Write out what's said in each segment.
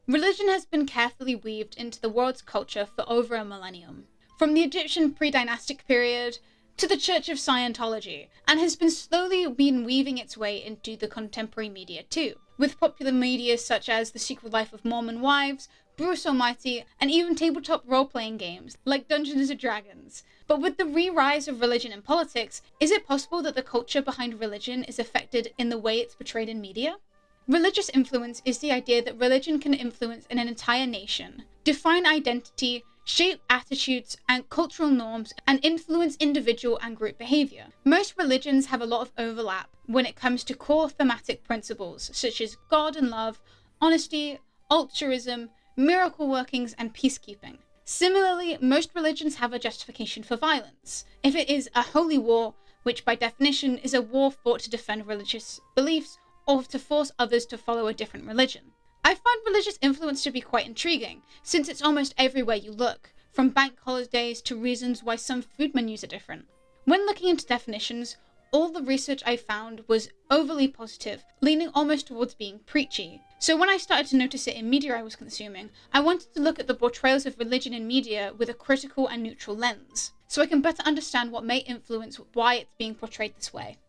Religion has been carefully weaved into the world's culture for over a millennium, from the Egyptian pre-dynastic period to the Church of Scientology, and has slowly been weaving its way into the contemporary media too, with popular media such as The Secret Life of Mormon Wives, Bruce Almighty, and even tabletop role-playing games like Dungeons & Dragons. But with the re-rise of religion in politics, is it possible that the culture behind religion is affected in the way it's portrayed in media? Religious influence is the idea that religion can influence an entire nation, define identity, shape attitudes and cultural norms, and influence individual and group behavior. Most religions have a lot of overlap when it comes to core thematic principles such as God and love, honesty, altruism, miracle workings, and peacekeeping. Similarly, most religions have a justification for violence. If it is a holy war, which by definition is a war fought to defend religious beliefs or to force others to follow a different religion. I find religious influence to be quite intriguing, since it's almost everywhere you look, from bank holidays to reasons why some food menus are different. When looking into definitions, all the research I found was overly positive, leaning almost towards being preachy. So when I started to notice it in media I was consuming, I wanted to look at the portrayals of religion in media with a critical and neutral lens, so I can better understand what may influence why it's being portrayed this way.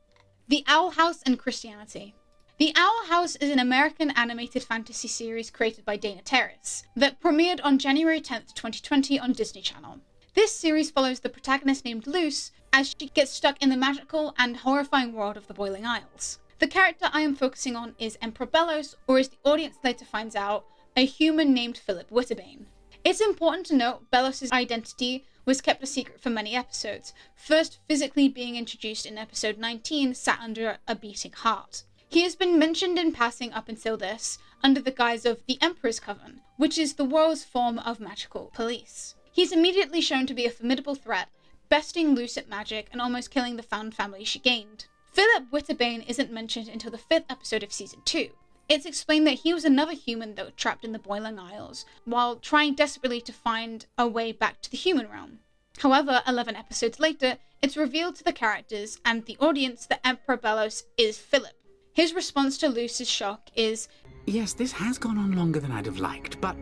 The Owl House and Christianity. The Owl House is an American animated fantasy series created by Dana Terrace that premiered on January 10th, 2020 on Disney Channel. This series follows the protagonist named Luce as she gets stuck in the magical and horrifying world of the Boiling Isles. The character I am focusing on is Emperor Bellos, or as the audience later finds out, a human named Philip Witterbane. It's important to note Bellos' identity was kept a secret for many episodes, first physically being introduced in episode 19, Sat Under a Beating Heart. He has been mentioned in passing up until this, under the guise of the Emperor's Coven, which is the world's form of magical police. He's immediately shown to be a formidable threat, besting Luce at magic and almost killing the found family she gained. Philip Witterbane isn't mentioned until the 5th episode of season 2. It's explained that he was another human that was trapped in the Boiling Isles, while trying desperately to find a way back to the human realm. However, 11 episodes later, it's revealed to the characters and the audience that Emperor Bellos is Philip. His response to Luce's shock is, "Yes, this has gone on longer than I'd have liked, but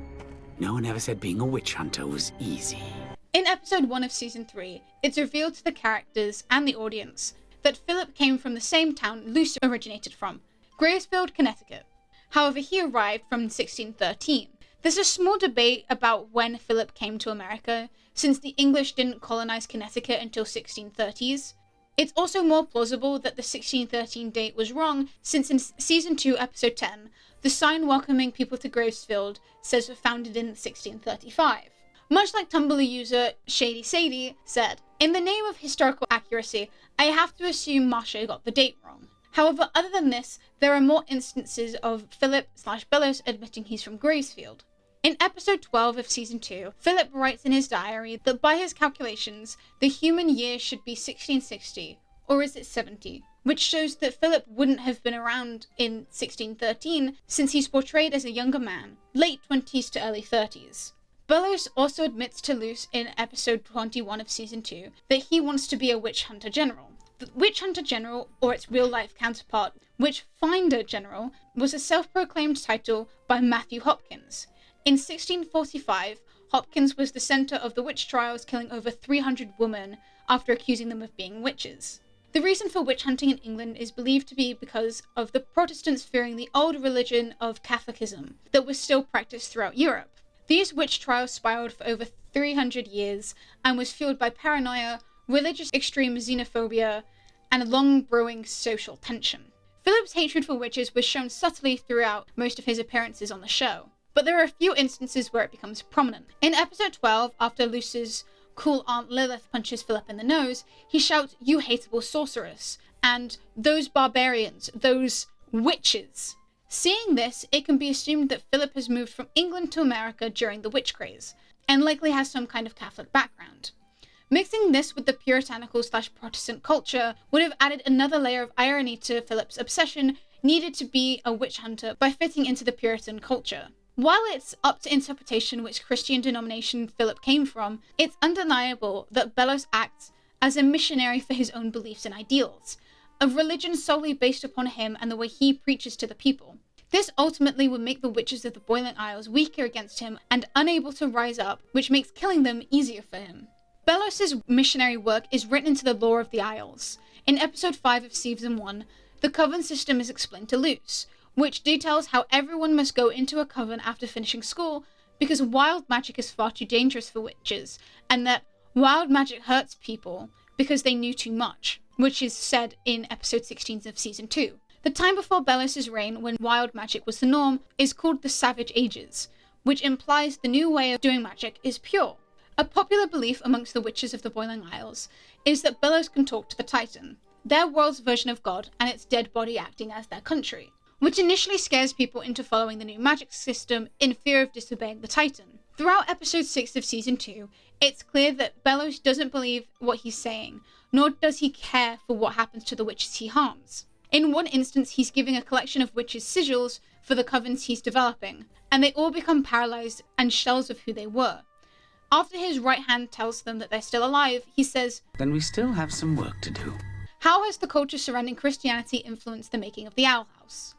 no one ever said being a witch hunter was easy." In episode 1 of season 3, it's revealed to the characters and the audience that Philip came from the same town Luce originated from, Graysfield, Connecticut. However, he arrived from 1613. There's a small debate about when Philip came to America, since the English didn't colonize Connecticut until 1630s. It's also more plausible that the 1613 date was wrong, since in season 2, episode 10, the sign welcoming people to Graysfield says it was founded in 1635. Much like Tumblr user Shady Sadie said, "In the name of historical accuracy, I have to assume Marsha got the date wrong." However, other than this, there are more instances of Philip/Bellos admitting he's from Graysfield. In episode 12 of season 2, Philip writes in his diary that by his calculations, the human year should be 1660, or is it 70? Which shows that Philip wouldn't have been around in 1613 since he's portrayed as a younger man, late 20s to early 30s. Bellos also admits to Luce in episode 21 of season 2 that he wants to be a witch hunter general. The Witch Hunter General, or its real-life counterpart, Witchfinder General, was a self-proclaimed title by Matthew Hopkins. In 1645, Hopkins was the centre of the witch trials, killing over 300 women after accusing them of being witches. The reason for witch hunting in England is believed to be because of the Protestants fearing the old religion of Catholicism that was still practiced throughout Europe. These witch trials spiraled for over 300 years and was fueled by paranoia, religious extreme xenophobia, and a long-brewing social tension. Philip's hatred for witches was shown subtly throughout most of his appearances on the show, but there are a few instances where it becomes prominent. In episode 12, after Luce's cool Aunt Lilith punches Philip in the nose, he shouts, "You hateable sorceress," and "Those barbarians, those witches." Seeing this, it can be assumed that Philip has moved from England to America during the witch craze, and likely has some kind of Catholic background. Mixing this with the puritanical/Protestant culture would have added another layer of irony to Philip's obsession needed to be a witch hunter by fitting into the Puritan culture. While it's up to interpretation which Christian denomination Philip came from, it's undeniable that Bellos acts as a missionary for his own beliefs and ideals, a religion solely based upon him and the way he preaches to the people. This ultimately would make the witches of the Boiling Isles weaker against him and unable to rise up, which makes killing them easier for him. Belos's missionary work is written into the lore of the Isles. In episode 5 of season 1, the coven system is explained to Luce, which details how everyone must go into a coven after finishing school because wild magic is far too dangerous for witches, and that wild magic hurts people because they knew too much, which is said in episode 16 of season 2. The time before Belos's reign, when wild magic was the norm, is called the Savage Ages, which implies the new way of doing magic is pure. A popular belief amongst the witches of the Boiling Isles is that Belos can talk to the Titan, their world's version of God, and its dead body acting as their country, which initially scares people into following the new magic system in fear of disobeying the Titan. Throughout episode 6 of season 2, it's clear that Belos doesn't believe what he's saying, nor does he care for what happens to the witches he harms. In one instance, he's giving a collection of witches' sigils for the covens he's developing, and they all become paralyzed and shells of who they were. After his right hand tells them that they're still alive, he says, "Then we still have some work to do." How has the culture surrounding Christianity influenced the making of the Owl House?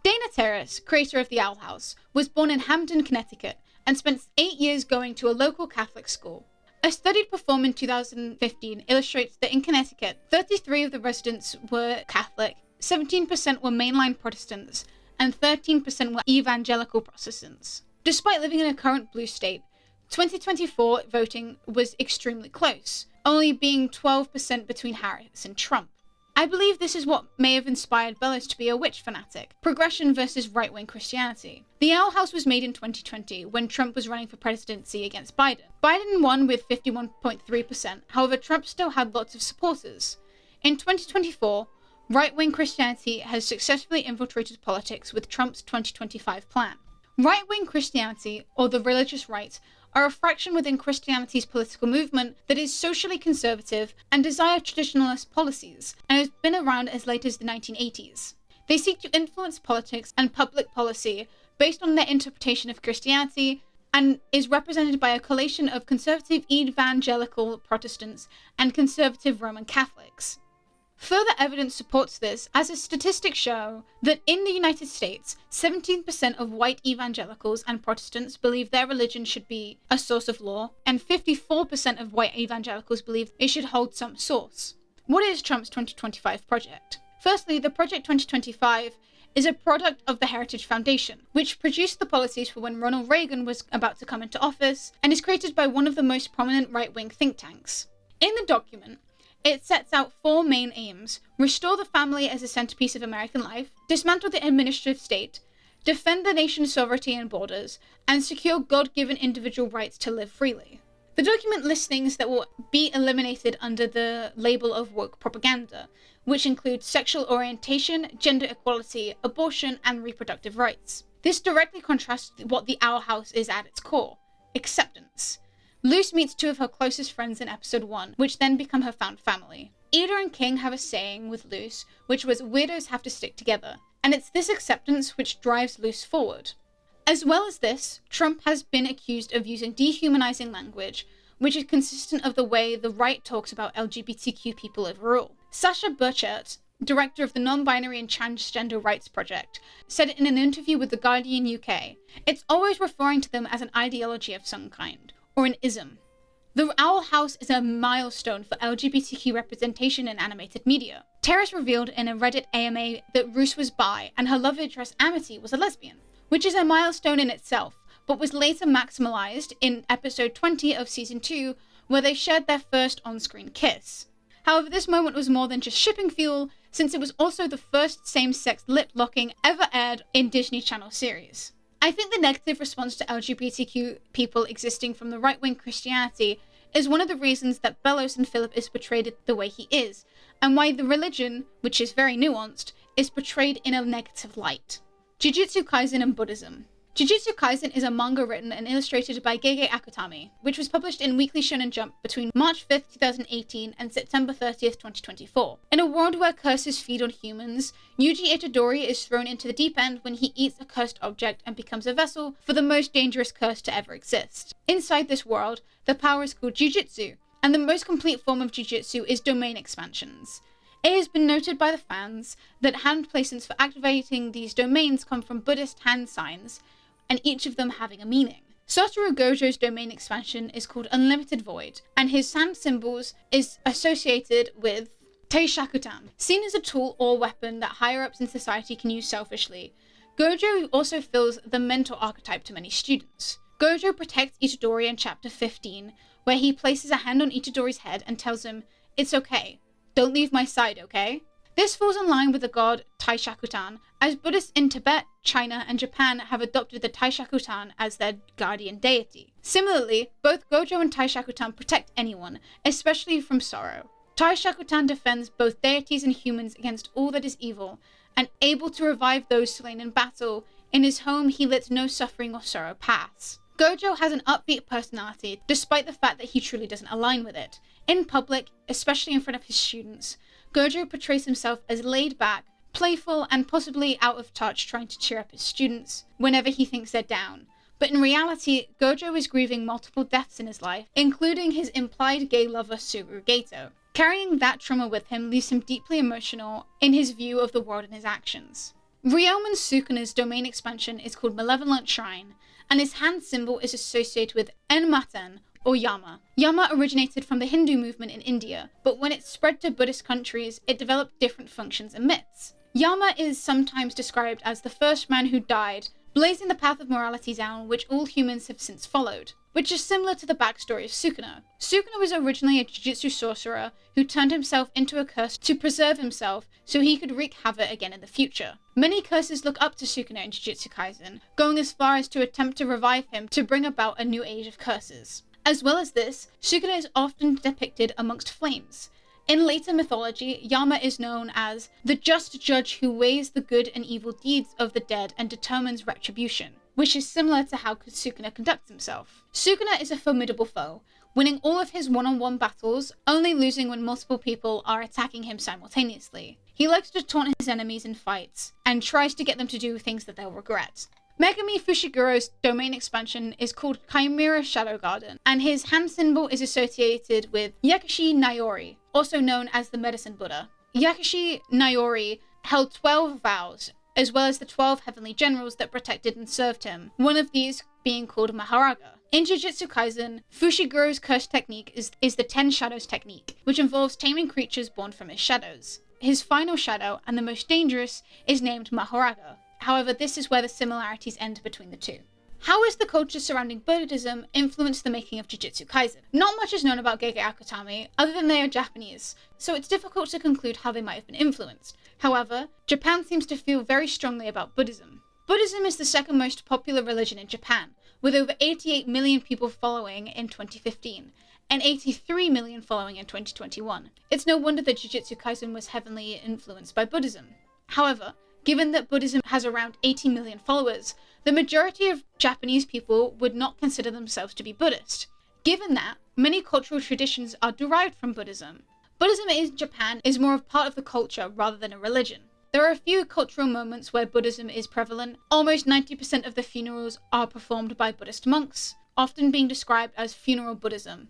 Dana Terrace, creator of the Owl House, was born in Hamden, Connecticut, and spent 8 years going to a local Catholic school. A study performed in 2015 illustrates that in Connecticut, 33 of the residents were Catholic, 17% were mainline Protestants, and 13% were evangelical Protestants. Despite living in a current blue state, 2024 voting was extremely close, only being 12% between Harris and Trump. I believe this is what may have inspired Belos to be a witch fanatic, progression versus right-wing Christianity. The Owl House was made in 2020 when Trump was running for presidency against Biden. Biden won with 51.3%, however Trump still had lots of supporters. In 2024, right-wing Christianity has successfully infiltrated politics with Trump's 2025 plan. Right-wing Christianity, or the religious right, are a fraction within Christianity's political movement that is socially conservative and desire traditionalist policies, and has been around as late as the 1980s. They seek to influence politics and public policy based on their interpretation of Christianity, and is represented by a collation of conservative evangelical Protestants and conservative Roman Catholics. Further evidence supports this, as statistics show that in the United States, 17% of white evangelicals and Protestants believe their religion should be a source of law, and 54% of white evangelicals believe it should hold some source. What is Trump's 2025 project? Firstly, the Project 2025 is a product of the Heritage Foundation, which produced the policies for when Ronald Reagan was about to come into office, and is created by one of the most prominent right-wing think tanks. In the document, it sets out 4 main aims: restore the family as a centerpiece of American life, dismantle the administrative state, defend the nation's sovereignty and borders, and secure God-given individual rights to live freely. The document lists things that will be eliminated under the label of woke propaganda, which include sexual orientation, gender equality, abortion, and reproductive rights. This directly contrasts what the Owl House is at its core: acceptance. Luce meets 2 of her closest friends in episode 1, which then become her found family. Ida and King have a saying with Luce, which was, "Weirdos have to stick together," and it's this acceptance which drives Luce forward. As well as this, Trump has been accused of using dehumanizing language, which is consistent of the way the right talks about LGBTQ people overall. Sasha Burchett, director of the Non-Binary and Transgender Rights Project, said in an interview with The Guardian UK, "It's always referring to them as an ideology of some kind, or an ism." The Owl House is a milestone for LGBTQ representation in animated media. Terrace revealed in a Reddit AMA that Roos was bi and her love interest Amity was a lesbian, which is a milestone in itself, but was later maximalized in episode 20 of season 2, where they shared their first on-screen kiss. However, this moment was more than just shipping fuel, since it was also the first same-sex lip-locking ever aired in Disney Channel series. I think the negative response to LGBTQ people existing from the right-wing Christianity is one of the reasons that Belos and Philip is portrayed the way he is, and why the religion, which is very nuanced, is portrayed in a negative light. Jujutsu Kaisen and Buddhism. Jujutsu Kaisen is a manga written and illustrated by Gege Akutami, which was published in Weekly Shonen Jump between March 5th, 2018 and September 30th, 2024. In a world where curses feed on humans, Yuji Itadori is thrown into the deep end when he eats a cursed object and becomes a vessel for the most dangerous curse to ever exist. Inside this world, the power is called Jujutsu, and the most complete form of Jujutsu is domain expansions. It has been noted by the fans that hand placements for activating these domains come from Buddhist hand signs, and each of them having a meaning. Satoru Gojo's domain expansion is called Unlimited Void, and his hand symbols is associated with Teishakutan. Seen as a tool or weapon that higher-ups in society can use selfishly, Gojo also fills the mentor archetype to many students. Gojo protects Itadori in chapter 15, where he places a hand on Itadori's head and tells him, "It's okay. Don't leave my side, okay?" This falls in line with the god Taishakutan, as Buddhists in Tibet, China, and Japan have adopted the Taishakutan as their guardian deity. Similarly, both Gojo and Taishakutan protect anyone, especially from sorrow. Taishakutan defends both deities and humans against all that is evil, and able to revive those slain in battle. In his home, he lets no suffering or sorrow pass. Gojo has an upbeat personality, despite the fact that he truly doesn't align with it. In public, especially in front of his students, Gojo portrays himself as laid back, playful, and possibly out of touch, trying to cheer up his students whenever he thinks they're down. But in reality, Gojo is grieving multiple deaths in his life, including his implied gay lover Suguru Geto. Carrying that trauma with him leaves him deeply emotional in his view of the world and his actions. Ryomen Sukuna's domain expansion is called Malevolent Shrine, and his hand symbol is associated with Enmaten, or Yama. Yama originated from the Hindu movement in India, but when it spread to Buddhist countries, it developed different functions and myths. Yama is sometimes described as the first man who died, blazing the path of morality down which all humans have since followed, which is similar to the backstory of Sukuna. Sukuna was originally a jujutsu sorcerer who turned himself into a curse to preserve himself so he could wreak havoc again in the future. Many curses look up to Sukuna in Jujutsu Kaisen, going as far as to attempt to revive him to bring about a new age of curses. As well as this, Sukuna is often depicted amongst flames. In later mythology, Yama is known as the just judge who weighs the good and evil deeds of the dead and determines retribution, which is similar to how Sukuna conducts himself. Sukuna is a formidable foe, winning all of his one-on-one battles, only losing when multiple people are attacking him simultaneously. He likes to taunt his enemies in fights, and tries to get them to do things that they'll regret. Megami Fushiguro's domain expansion is called Chimera Shadow Garden, and his hand symbol is associated with Yakushi Nayori, also known as the Medicine Buddha. Yakushi Nayori held 12 vows, as well as the 12 heavenly generals that protected and served him, one of these being called Maharaga. In Jujutsu Kaisen, Fushiguro's curse technique is the 10 Shadows technique, which involves taming creatures born from his shadows. His final shadow, and the most dangerous, is named Maharaga. However, this is where the similarities end between the two. How has the culture surrounding Buddhism influenced the making of Jujutsu Kaisen? Not much is known about Gege Akutami, other than they are Japanese, so it's difficult to conclude how they might have been influenced. However, Japan seems to feel very strongly about Buddhism. Buddhism is the second most popular religion in Japan, with over 88 million people following in 2015, and 83 million following in 2021. It's no wonder that Jujutsu Kaisen was heavily influenced by Buddhism. However, given that Buddhism has around 80 million followers, the majority of Japanese people would not consider themselves to be Buddhist. Given that, many cultural traditions are derived from Buddhism. Buddhism in Japan is more of part of the culture rather than a religion. There are a few cultural moments where Buddhism is prevalent. Almost 90% of the funerals are performed by Buddhist monks, often being described as funeral Buddhism.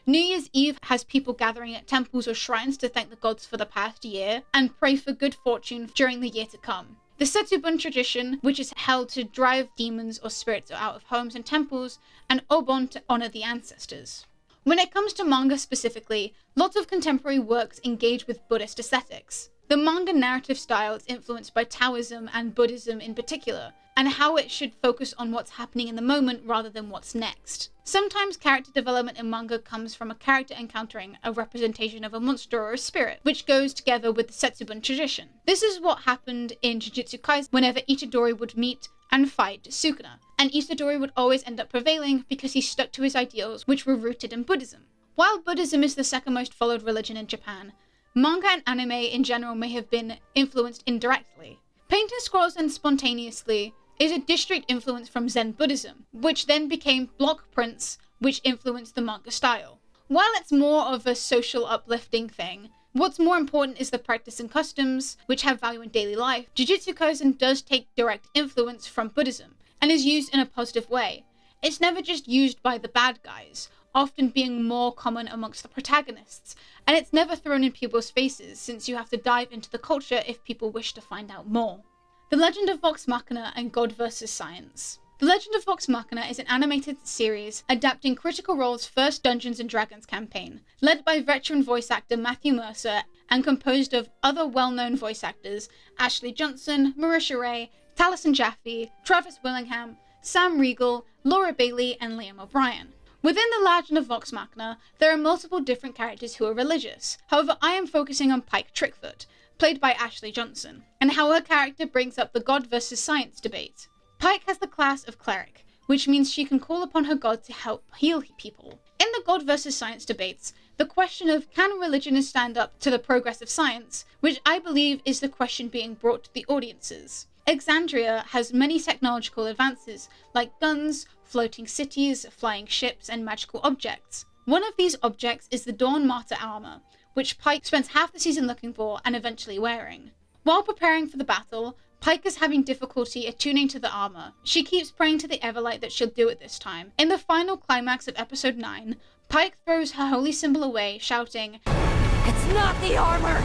New Year's Eve has people gathering at temples or shrines to thank the gods for the past year and pray for good fortune during the year to come. The Setsubun tradition, which is held to drive demons or spirits out of homes and temples, and Obon to honor the ancestors. When it comes to manga specifically, lots of contemporary works engage with Buddhist aesthetics. The manga narrative style is influenced by Taoism and Buddhism in particular, and how it should focus on what's happening in the moment rather than what's next. Sometimes character development in manga comes from a character encountering a representation of a monster or a spirit, which goes together with the Setsubun tradition. This is what happened in Jujutsu Kaisen whenever Itadori would meet and fight Sukuna, and Itadori would always end up prevailing because he stuck to his ideals, which were rooted in Buddhism. While Buddhism is the second most followed religion in Japan, manga and anime in general may have been influenced indirectly. Painting scrolls and spontaneously is a distinct influence from Zen Buddhism, which then became block prints, which influenced the manga style. While it's more of a social uplifting thing, what's more important is the practice and customs, which have value in daily life. Jujutsu Kaisen does take direct influence from Buddhism, and is used in a positive way. It's never just used by the bad guys, often being more common amongst the protagonists, and it's never thrown in people's faces since you have to dive into the culture if people wish to find out more. The Legend of Vox Machina and God vs. Science. The Legend of Vox Machina is an animated series adapting Critical Role's first Dungeons & Dragons campaign, led by veteran voice actor Matthew Mercer and composed of other well-known voice actors Ashley Johnson, Marisha Ray, Taliesin Jaffe, Travis Willingham, Sam Riegel, Laura Bailey, and Liam O'Brien. Within the Legend of Vox Machina, there are multiple different characters who are religious. However, I am focusing on Pike Trickfoot, played by Ashley Johnson, and how her character brings up the God versus science debate. Pike has the class of cleric, which means she can call upon her god to help heal people. In the God versus science debates, the question of can religion stand up to the progress of science, which I believe is the question being brought to the audiences. Exandria has many technological advances, like guns, floating cities, flying ships, and magical objects. One of these objects is the Dawn Martyr armor, which Pike spends half the season looking for and eventually wearing. While preparing for the battle, Pike is having difficulty attuning to the armor. She keeps praying to the Everlight that she'll do it this time. In the final climax of episode 9, Pike throws her holy symbol away, shouting, "It's not the armor!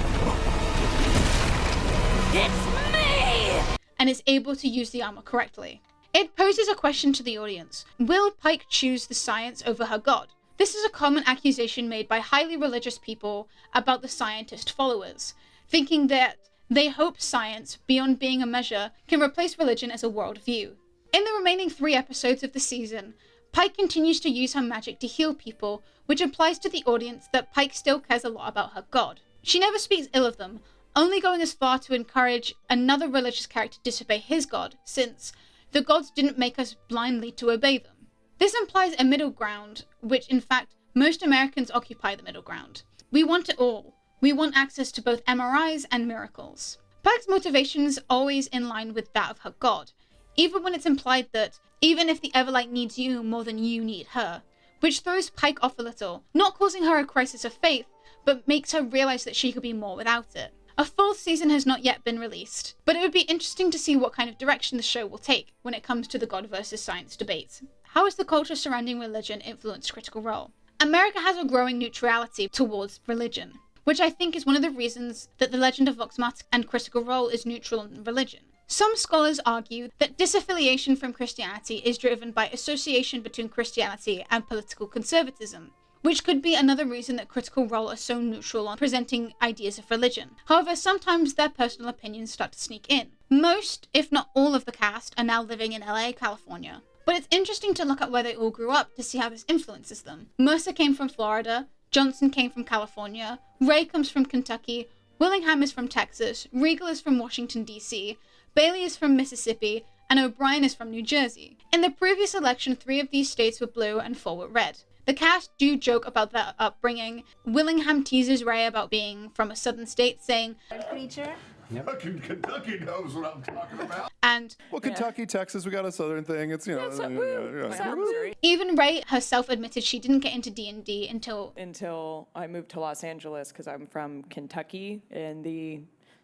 It's me!" and is able to use the armor correctly. It poses a question to the audience. Will Pike choose the science over her god? This is a common accusation made by highly religious people about the scientist followers, thinking that they hope science, beyond being a measure, can replace religion as a worldview. In the remaining 3 episodes of the season, Pike continues to use her magic to heal people, which implies to the audience that Pike still cares a lot about her god. She never speaks ill of them, only going as far to encourage another religious character to disobey his god, since the gods didn't make us blindly to obey them. This implies a middle ground, which in fact, most Americans occupy the middle ground. We want it all. We want access to both MRIs and miracles. Pike's motivation is always in line with that of her god, even when it's implied that even if the Everlight needs you more than you need her, which throws Pike off a little, not causing her a crisis of faith, but makes her realize that she could be more without it. A full season has not yet been released, but it would be interesting to see what kind of direction the show will take when it comes to the God versus science debate. How has the culture surrounding religion influenced Critical Role? America has a growing neutrality towards religion, which I think is one of the reasons that The Legend of Vox Machina and Critical Role is neutral on religion. Some scholars argue that disaffiliation from Christianity is driven by association between Christianity and political conservatism, which could be another reason that Critical Role are so neutral on presenting ideas of religion. However, sometimes their personal opinions start to sneak in. Most, if not all of the cast, are now living in LA, California. But it's interesting to look at where they all grew up to see how this influences them. Mercer came from Florida, Johnson came from California, Ray comes from Kentucky, Willingham is from Texas, Riegel is from Washington, D.C., Bailey is from Mississippi, and O'Brien is from New Jersey. In the previous election, 3 of these states were blue and 4 were red. The cast do joke about their upbringing. Willingham teases Ray about being from a southern state, saying, "Creature." Yep. Kentucky knows what I'm talking about. And well, Kentucky, Texas, we got a southern thing. It's, you know. Even Ray herself admitted she didn't get into D&D until I moved to Los Angeles, because I'm from Kentucky, and the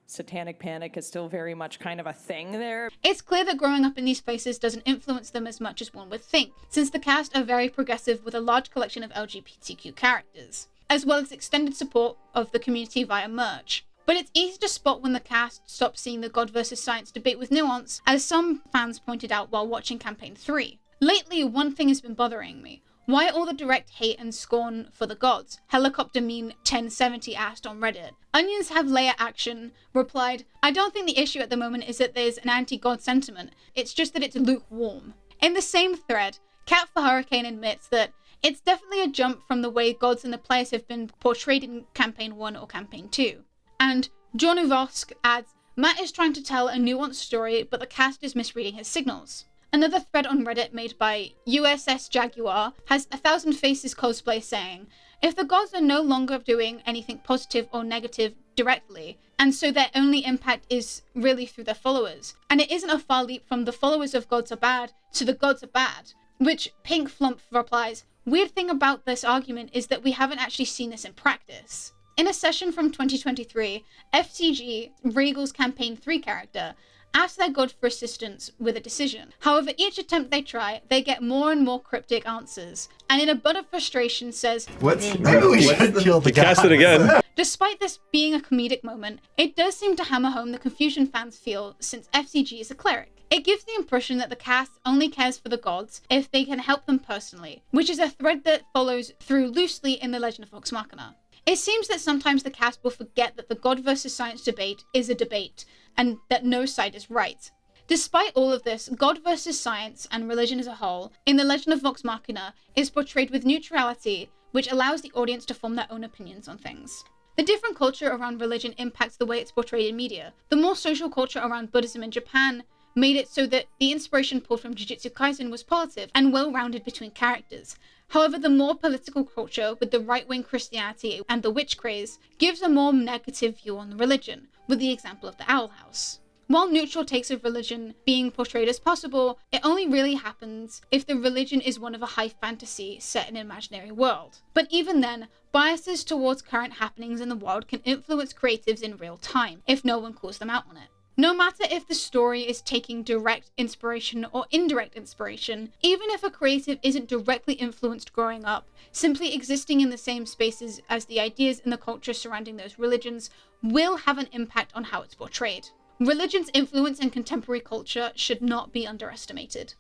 satanic panic is still very much kind of a thing there. It's clear that growing up in these places doesn't influence them as much as one would think, since the cast are very progressive with a large collection of LGBTQ characters, as well as extended support of the community via merch. But it's easy to spot when the cast stops seeing the God versus science debate with nuance, as some fans pointed out while watching Campaign 3. Lately, one thing has been bothering me. Why all the direct hate and scorn for the gods? Helicopter Mean 1070 asked on Reddit. Onions Have Layer Action replied, "I don't think the issue at the moment is that there's an anti-god sentiment, it's just that it's lukewarm." In the same thread, Cat for Hurricane admits that it's definitely a jump from the way gods and the players have been portrayed in Campaign 1 or Campaign 2. And John Uvosk adds, "Matt is trying to tell a nuanced story, but the cast is misreading his signals." Another thread on Reddit made by USS Jaguar has 1,000 Faces cosplay saying, "If the gods are no longer doing anything positive or negative directly, and so their only impact is really through their followers, and it isn't a far leap from the followers of gods are bad to the gods are bad," which Pink Flump replies, "Weird thing about this argument is that we haven't actually seen this in practice." In a session from 2023, FTG, Regal's Campaign 3 character, ask their god for assistance with a decision. However, each attempt they try, they get more and more cryptic answers, and in a bud of frustration says, Maybe we should kill the Cast it again. Despite this being a comedic moment, it does seem to hammer home the confusion fans feel since FCG is a cleric. It gives the impression that the cast only cares for the gods if they can help them personally, which is a thread that follows through loosely in the Legend of Vox Machina. It seems that sometimes the cast will forget that the God versus science debate is a debate, and that no side is right. Despite all of this, God versus science and religion as a whole, in the Legend of Vox Machina, is portrayed with neutrality, which allows the audience to form their own opinions on things. The different culture around religion impacts the way it's portrayed in media. The more social culture around Buddhism in Japan made it so that the inspiration pulled from Jujutsu Kaisen was positive and well-rounded between characters. However, the more political culture, with the right-wing Christianity and the witch craze, gives a more negative view on religion, with the example of the Owl House. While neutral takes of religion being portrayed as possible, it only really happens if the religion is one of a high fantasy set in an imaginary world. But even then, biases towards current happenings in the world can influence creatives in real time, if no one calls them out on it. No matter if the story is taking direct inspiration or indirect inspiration, even if a creative isn't directly influenced growing up, simply existing in the same spaces as the ideas and the culture surrounding those religions will have an impact on how it's portrayed. Religion's influence in contemporary culture should not be underestimated.